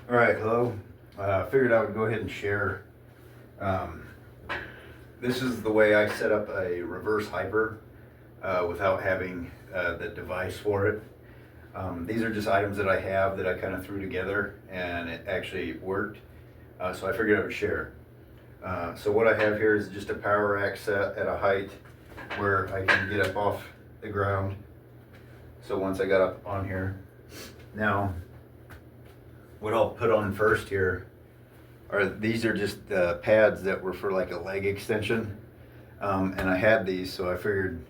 All right, hello. Figured I would go ahead and share. Um, this is the way I set up a reverse hyper without having the device for it. These are just items that I have that I kind of threw together and it actually worked. So I figured I would share. So what I have here is just a power rack set at a height where I can get up off the ground. So once I got up on here, now what I'll put on first here are these are just pads that were for like a leg extension, and I had these, so I figured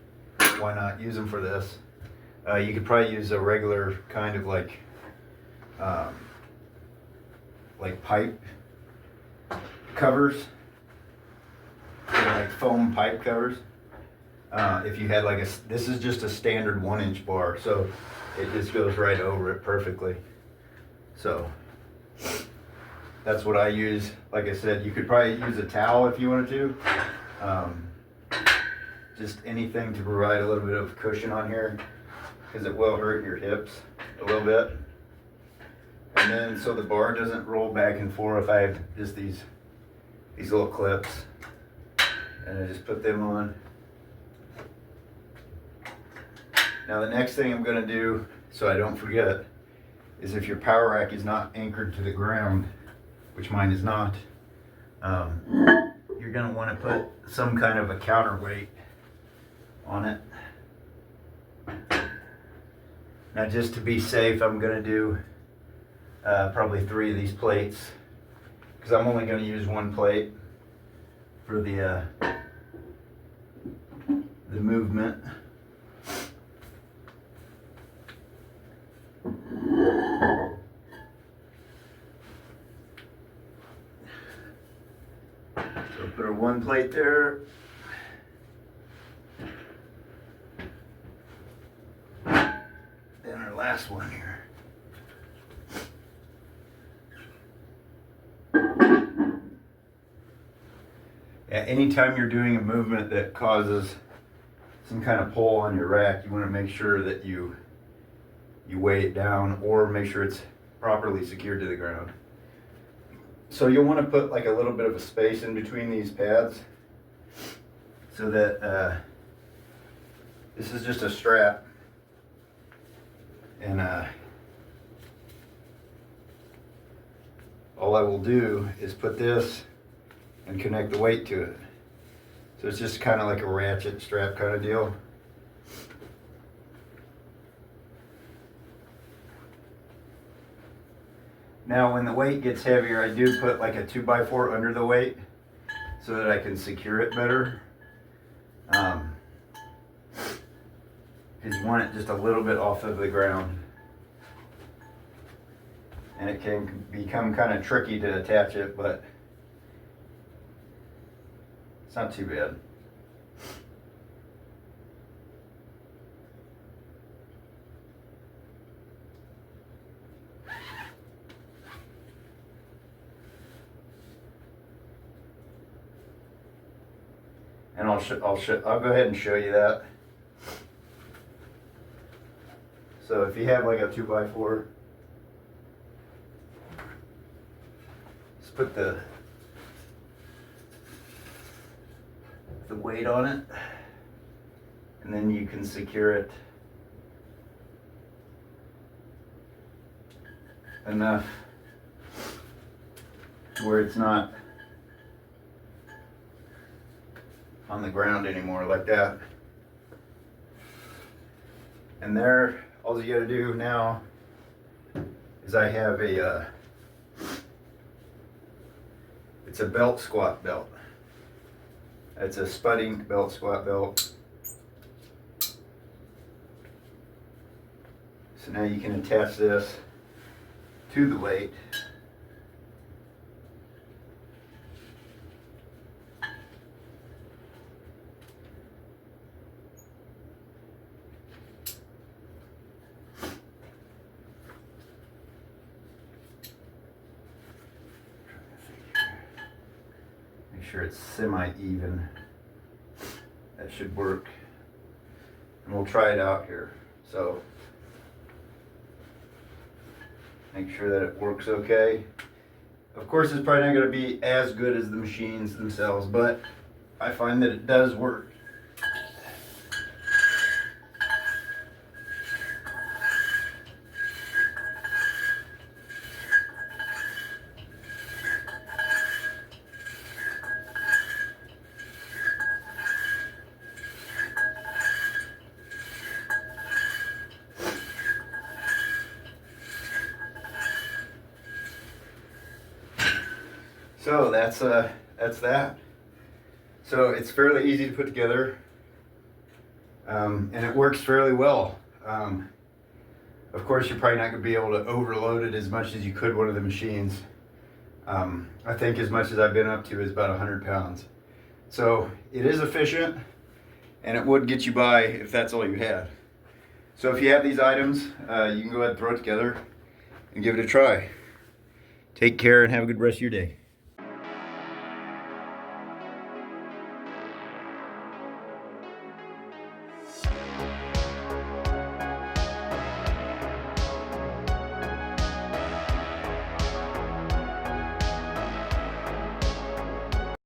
why not use them for this. You could probably use a regular kind of um, like pipe covers, like foam pipe covers. If you had this is just a standard 1-inch bar, so it just goes right over it perfectly. So that's what I use. Like I said, you could probably use a towel if you wanted to. Just anything to provide a little bit of cushion on here, because it will hurt your hips a little bit. And then so the bar doesn't roll back and forth, I have just these little clips, and I just put them on. Now the next thing I'm gonna do, so I don't forget, is if your power rack is not anchored to the ground, which mine is not, you're gonna wanna put some kind of a counterweight on it. Now just to be safe, I'm gonna do probably 3 of these plates, because I'm only gonna use 1 plate for the movement. So put our 1 plate there. Then our last one here. Yeah, anytime you're doing a movement that causes some kind of pull on your rack, you want to make sure that you weigh it down, or make sure it's properly secured to the ground. So you'll want to put like a little bit of a space in between these pads, so that this is just a strap, and all I will do is put this and connect the weight to it. So it's just kind of like a ratchet strap kind of deal. Now when the weight gets heavier, I do put like a 2x4 under the weight so that I can secure it better. Because you want it just a little bit off of the ground. And it can become kind of tricky to attach it, but it's not too bad. And I'll go ahead and show you that. So if you have like a 2x4, just put the weight on it, and then you can secure it enough to where it's not on the ground anymore like that. And there, all you gotta do now is I have it's a belt squat belt. It's a spudding belt squat belt. So now you can attach this to the weight. Make sure it's semi-even. That should work. And we'll try it out here. So Make sure that it works okay. Of course, it's probably not going to be as good as the machines themselves, but I find that it does work. So that's that. So it's fairly easy to put together, and it works fairly well. Of course, you're probably not going to be able to overload it as much as you could one of the machines. I think as much as I've been up to is about 100 pounds. So it is efficient, and it would get you by if that's all you had. So if you have these items, you can go ahead and throw it together and give it a try. Take care and have a good rest of your day.